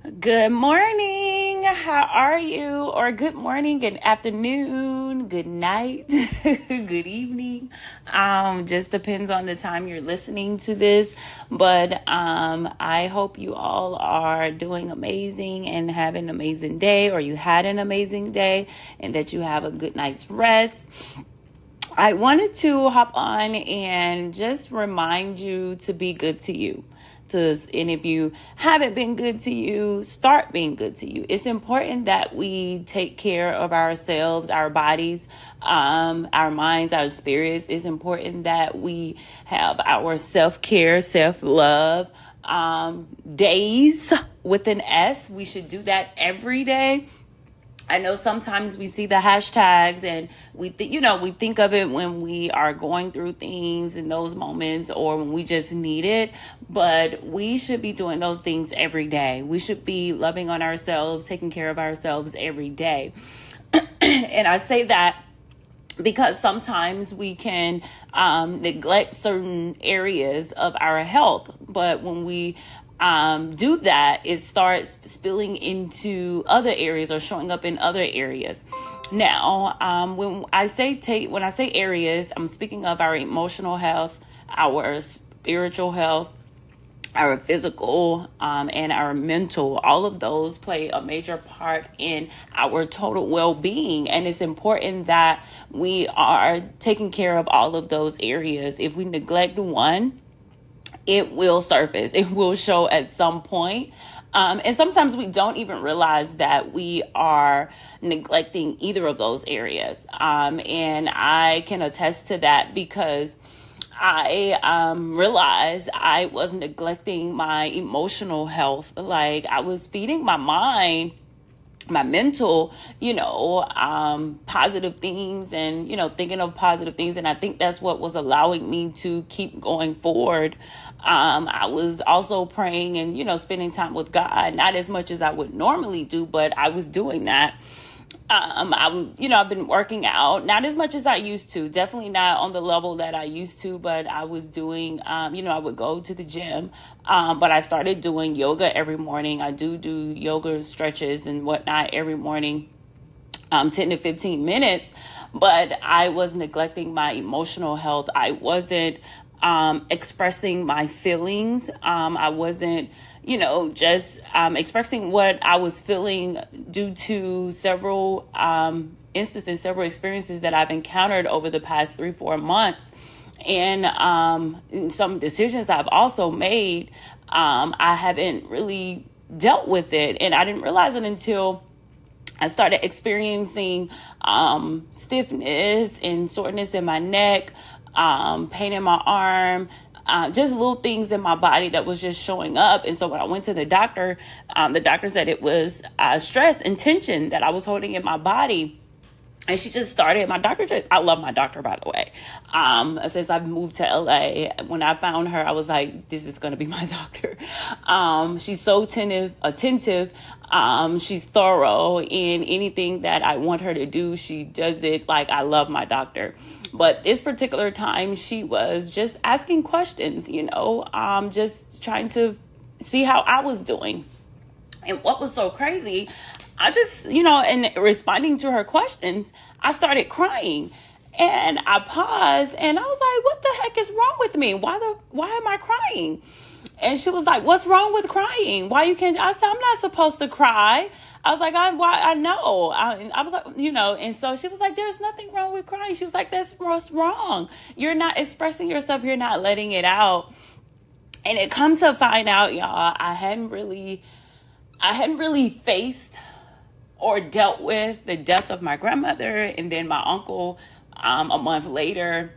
Good morning. How are you? Or good morning, good afternoon, good night, good evening. Just depends on the time you're listening to this. But I hope you all are doing amazing and have an amazing day, or you had an amazing day, and that you have a good night's rest. I wanted to hop on and just remind you to be good to you. And if you haven't been good to you, start being good to you. It's important that we take care of ourselves, our bodies, our minds, our spirits. It's important that we have our self-care, self-love days with an S. We should do that every day. I know sometimes we see the hashtags and we think of it when we are going through things in those moments or when we just need it, but we should be doing those things every day. We should be loving on ourselves, taking care of ourselves every day. And I say that because sometimes we can neglect certain areas of our health, but when we do that, it starts spilling into other areas or showing up in other areas. Now, when I say areas, I'm speaking of our emotional health, our spiritual health, our physical, and our mental. All of those play a major part in our total well-being. And it's important that we are taking care of all of those areas. If we neglect one, it will surface. It will show at some point. And sometimes we don't even realize that we are neglecting either of those areas. And I can attest to that because I realized I was neglecting my emotional health. Like I was feeding my mind, my mental, positive things and, thinking of positive things. And I think that's what was allowing me to keep going forward. I was also praying and, spending time with God, not as much as I would normally do, but I was doing that. I've been working out, not as much as I used to, definitely not on the level that I used to, but I was doing, I would go to the gym, but I started doing yoga every morning. I do yoga stretches and whatnot every morning, 10 to 15 minutes, but I was neglecting my emotional health. I wasn't, expressing my feelings. I wasn't, just expressing what I was feeling due to several instances, several experiences that I've encountered over the past 3-4 months. And some decisions I've also made, I haven't really dealt with it. And I didn't realize it until I started experiencing stiffness and soreness in my neck, pain in my arm, just little things in my body that was just showing up. And so when I went to the doctor said it was stress and tension that I was holding in my body. And she just started, I love my doctor, by the way. Since I've moved to LA, when I found her, I was like, this is going to be my doctor. She's so attentive. She's thorough in anything that I want her to do. She does it. Like, I love my doctor. But this particular time, she was just asking questions, just trying to see how I was doing. And what was so crazy, I just, in responding to her questions, I started crying. And I paused and I was like, what the heck is wrong with me? Why am I crying? And she was like, what's wrong with crying? Why you can't? I said, I'm not supposed to cry. I was like, I know. I was like, and so she was like, there's nothing wrong with crying. She was like, that's what's wrong. You're not expressing yourself. You're not letting it out. And it come to find out, y'all, I hadn't really faced or dealt with the death of my grandmother and then my uncle a month later.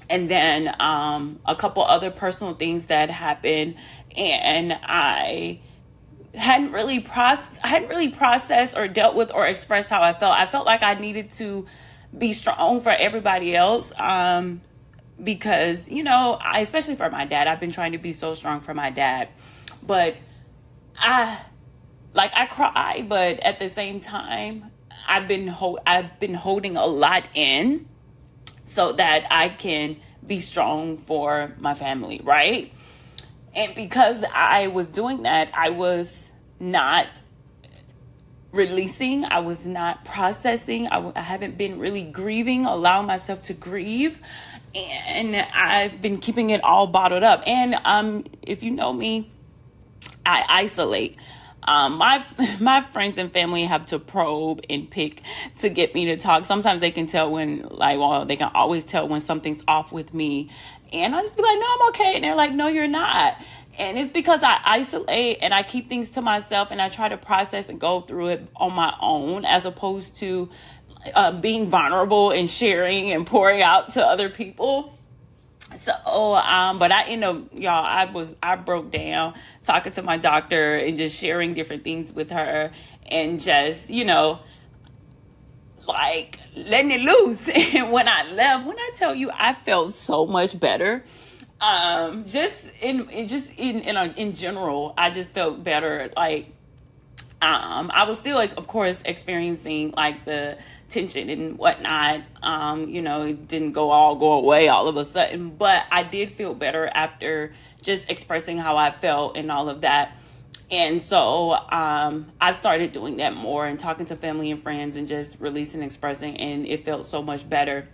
And then a couple other personal things that happened, and I hadn't really processed or dealt with or expressed how I felt. I felt like I needed to be strong for everybody else, because especially for my dad. I've been trying to be so strong for my dad, but I cry, but at the same time, I've been holding a lot in, so that I can be strong for my family, right? And because I was doing that, I was not releasing. I was not processing. I haven't been really grieving, allowing myself to grieve. And I've been keeping it all bottled up. And if you know me, I isolate. My friends and family have to probe and pick to get me to talk. Sometimes they can tell when, they can always tell when something's off with me. And I'll just be like, no, I'm okay. And they're like, no, you're not. And it's because I isolate and I keep things to myself and I try to process and go through it on my own, as opposed to being vulnerable and sharing and pouring out to other people. So, but I end up, y'all, I broke down talking to my doctor and just sharing different things with her and just, letting it loose. And when I left, when I tell you, I felt so much better. Just in general, I just felt better. I was still of course, experiencing the tension and whatnot. It didn't go away all of a sudden, but I did feel better after just expressing how I felt and all of that. And so, I started doing that more and talking to family and friends and just releasing, expressing, and it felt so much better.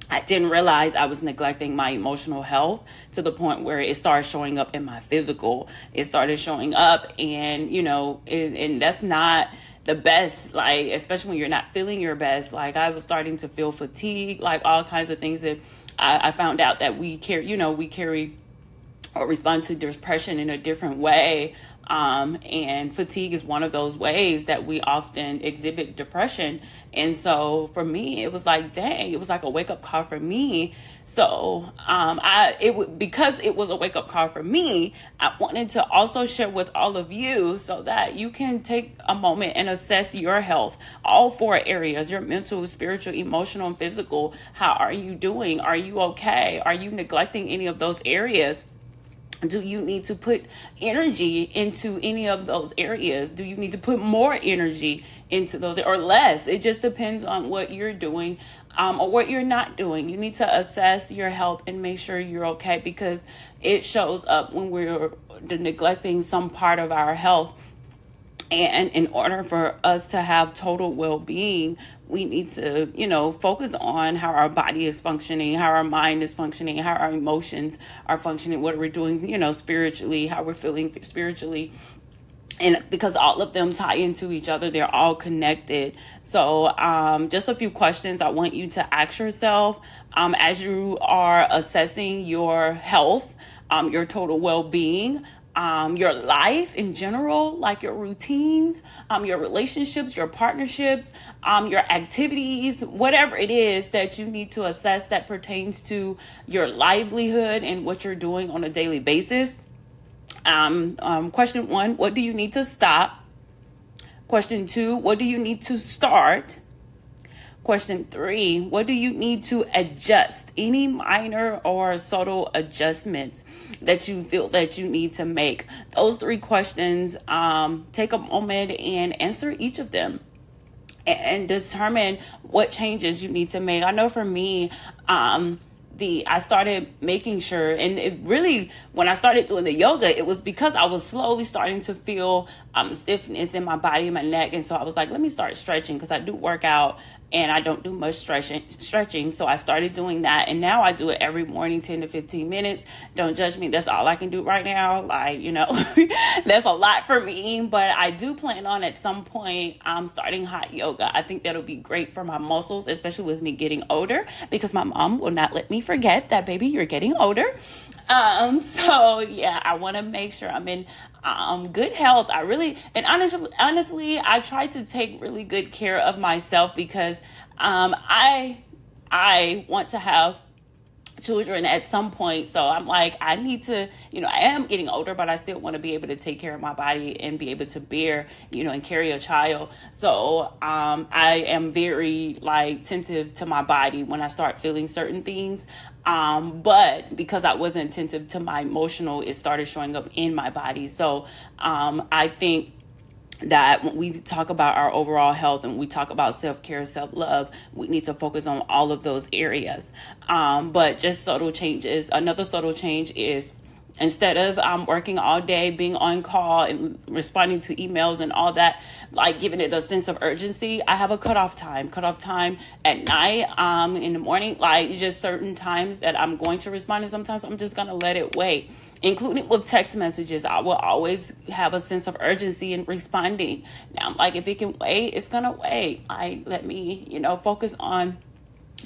I didn't realize I was neglecting my emotional health to the point where it started showing up in my physical. It started showing up and, and that's not the best, especially when you're not feeling your best. I was starting to feel fatigue, all kinds of things that I found out that we carry or respond to depression in a different way. And fatigue is one of those ways that we often exhibit depression. And so for me, it was dang, it was a wake up call for me. So, because it was a wake up call for me, I wanted to also share with all of you so that you can take a moment and assess your health, all 4 areas, your mental, spiritual, emotional, and physical. How are you doing? Are you okay? Are you neglecting any of those areas? Do you need to put energy into any of those areas? Do you need to put more energy into those or less? It just depends on what you're doing or what you're not doing. You need to assess your health and make sure you're okay, because it shows up when we're neglecting some part of our health. And in order for us to have total well-being, we need to, focus on how our body is functioning, how our mind is functioning, how our emotions are functioning, what we're doing, spiritually, how we're feeling spiritually. And because all of them tie into each other, they're all connected. So just a few questions I want you to ask yourself as you are assessing your health, your total well-being, your life in general, your routines, your relationships, your partnerships, your activities, whatever it is that you need to assess that pertains to your livelihood and what you're doing on a daily basis. Question 1, what do you need to stop? Question 2, what do you need to start? Question 3, what do you need to adjust? Any minor or subtle adjustments that you feel that you need to make? Those 3 questions, take a moment and answer each of them and determine what changes you need to make. I know for me, I started making sure, and it really, when I started doing the yoga, it was because I was slowly starting to feel stiffness in my body and my neck. And so I was like, let me start stretching, because I do work out and I don't do much stretching. So I started doing that. And now I do it every morning, 10 to 15 minutes. Don't judge me. That's all I can do right now. That's a lot for me. But I do plan on at some point starting hot yoga. I think that'll be great for my muscles, especially with me getting older, because my mom will not let me forget that, baby, you're getting older. So yeah, I want to make sure I'm in good health. Honestly, I try to take really good care of myself, because I want to have children at some point. So I'm I need to, I am getting older, but I still want to be able to take care of my body and be able to bear, and carry a child. So I am very attentive to my body when I start feeling certain things. But because I wasn't attentive to my emotional, it started showing up in my body. So I think that when we talk about our overall health and we talk about self-care, self-love, we need to focus on all of those areas. But just subtle changes. Another subtle change is Instead of working all day, being on call and responding to emails and all that, like giving it a sense of urgency, I have a cutoff time at night, in the morning, like just certain times that I'm going to respond, and sometimes I'm just going to let it wait. Including with text messages, I will always have a sense of urgency in responding. Now, I'm like, if it can wait, it's going to wait. Let me, focus on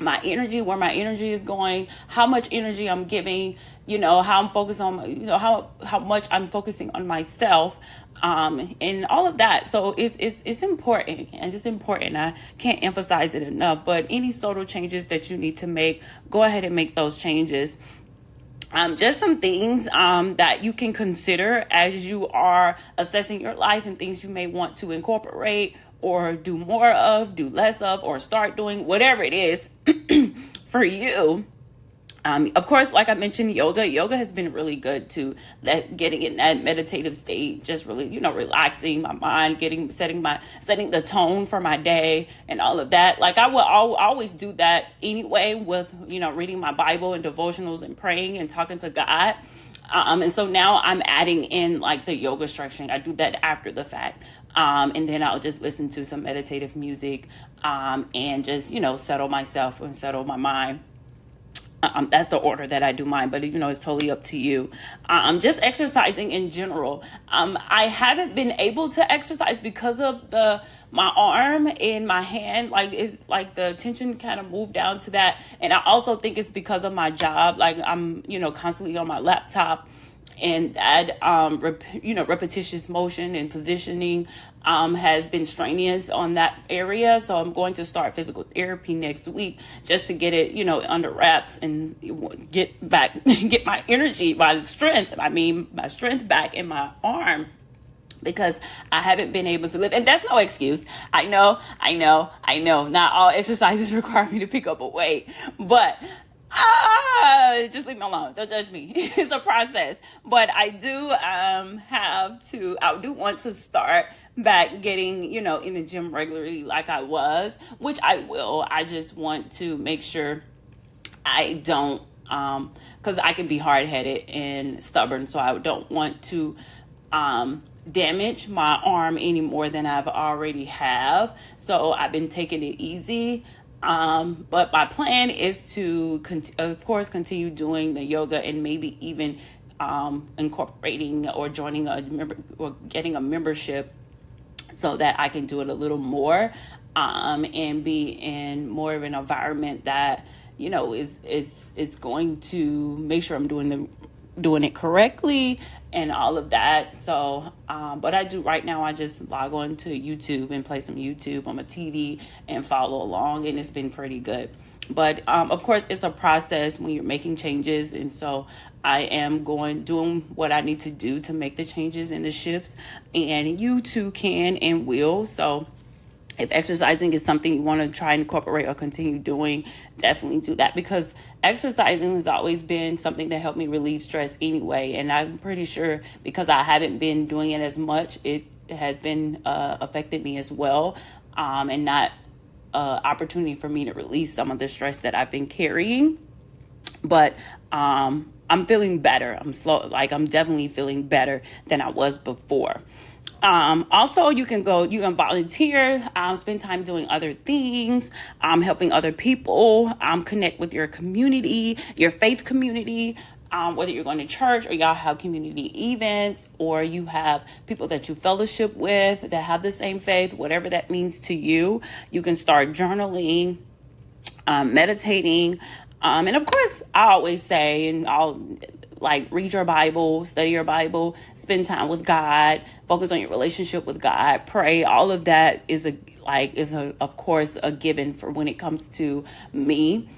my energy, where my energy is going, how much energy I'm giving, how I'm focused on, how much I'm focusing on myself, and all of that. So it's important, and it's important. I can't emphasize it enough, but any subtle changes that you need to make, go ahead and make those changes. Just some things that you can consider as you are assessing your life, and things you may want to incorporate or do more of, do less of, or start doing, whatever it is for you. Of course, like I mentioned, yoga has been really good to getting in that meditative state, just really, relaxing my mind, setting the tone for my day and all of that. Like I'll always do that anyway with, reading my Bible and devotionals and praying and talking to God. And so now I'm adding in like the yoga stretching. I do that after the fact. And then I'll just listen to some meditative music, and just, settle myself and settle my mind. That's the order that I do mine, but it's totally up to you. Just exercising in general. I haven't been able to exercise because of my arm and my hand, like the attention kind of moved down to that. And I also think it's because of my job. Like I'm, constantly on my laptop, and that, repetitious motion and positioning, has been strenuous on that area. So I'm going to start physical therapy next week just to get it, under wraps, and get my energy, my strength back in my arm, because I haven't been able to live. And that's no excuse. I know. Not all exercises require me to pick up a weight, but just leave me alone. Don't judge me. It's a process. But I do I do want to start back getting, in the gym regularly like I was, which I will. I just want to make sure I don't, because I can be hard-headed and stubborn, so I don't want to damage my arm any more than I've already have. So I've been taking it easy. But my plan is to, of course, continue doing the yoga, and maybe even incorporating or joining or getting a membership, so that I can do it a little more, and be in more of an environment that, is going to make sure I'm doing it correctly and all of that. So, but right now I just log on to YouTube and play some YouTube on my TV and follow along, and it's been pretty good. But, of course, it's a process when you're making changes. And so I am doing what I need to do to make the changes and the shifts, and you too can and will. So if exercising is something you want to try and incorporate or continue doing, definitely do that, because exercising has always been something that helped me relieve stress anyway. And I'm pretty sure because I haven't been doing it as much, it has been affected me as well, and not opportunity for me to release some of the stress that I've been carrying. But I'm feeling better. I'm definitely feeling better than I was before. Also, you can volunteer, spend time doing other things, helping other people, connect with your community, your faith community, whether you're going to church or y'all have community events, or you have people that you fellowship with that have the same faith, whatever that means to you. You can start journaling, meditating. And of course, I always say, and I'll read your Bible, study your Bible, spend time with God, focus on your relationship with God, pray. All of that is of course a given for when it comes to me.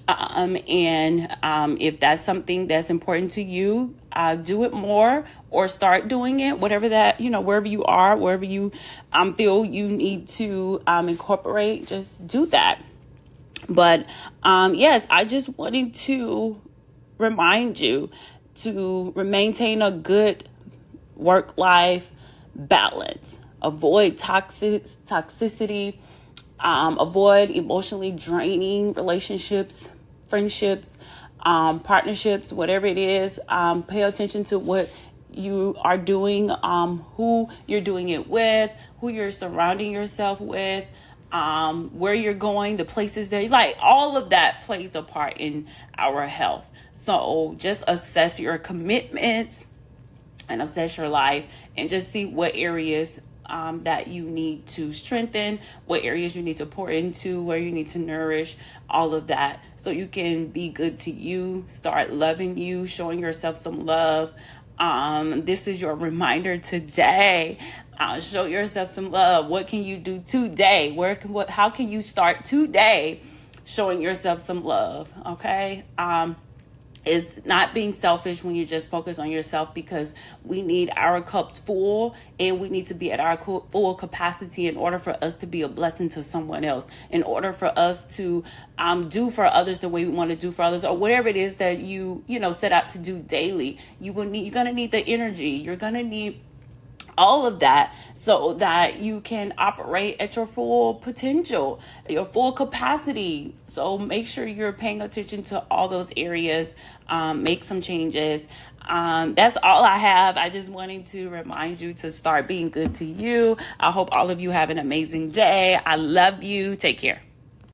If that's something that's important to you, do it more or start doing it, whatever that, wherever you are, wherever you feel you need to incorporate, just do that. But yes, I just wanted to remind you to maintain a good work-life balance. Avoid toxicity, avoid emotionally draining relationships, friendships, partnerships, whatever it is. Pay attention to what you are doing, who you're doing it with, who you're surrounding yourself with, where you're going, the places there, like all of that plays a part in our health. So just assess your commitments and assess your life and just see what areas that you need to strengthen, what areas you need to pour into, where you need to nourish, all of that, so you can be good to you, start loving you, showing yourself some love. This is your reminder today. Show yourself some love. What can you do today? How can you start today showing yourself some love? Okay. Is not being selfish when you just focus on yourself, because we need our cups full and we need to be at our full capacity in order for us to be a blessing to someone else, in order for us to do for others the way we want to do for others, or whatever it is that you set out to do daily. You're going to need the energy. You're going to need all of that so that you can operate at your full potential, your full capacity. So make sure you're paying attention to all those areas. Make some changes. That's all I have. I just wanted to remind you to start being good to you. I hope all of you have an amazing day. I love you. Take care.